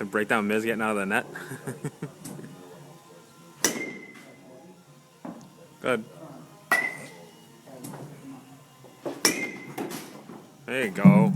And break down Miz getting out of the net. Good. There you go.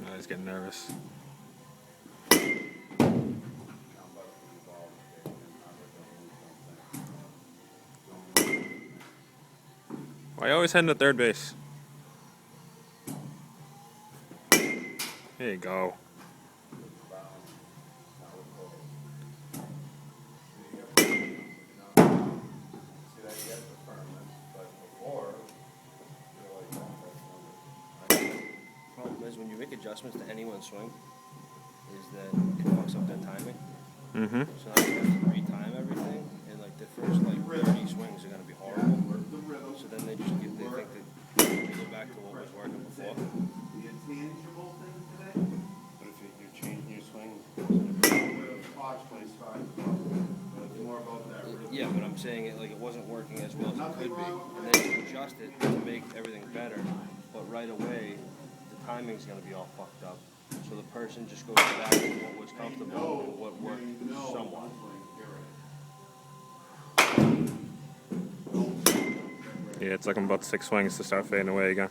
Oh, he's getting nervous. Why are you always heading to third base? There you go. Problem is when you make adjustments to anyone's swing, is that it fucks up their timing. Mm-hmm. So now you have to retime everything, and like the first like 30 swings are gonna be horrible. So then they just they think that they go back to what was working before. The intangible thing today? But if you're changing your swing, Fox plays fine. But it's more about that. yeah. But I'm saying it like it wasn't working as well as it could be, and then you adjust it to make everything better. But right away, the timing's gonna be all fucked up. So the person just goes back to what was comfortable and what worked somewhat. Yeah, it's like I'm about 6 swings to start fading away again.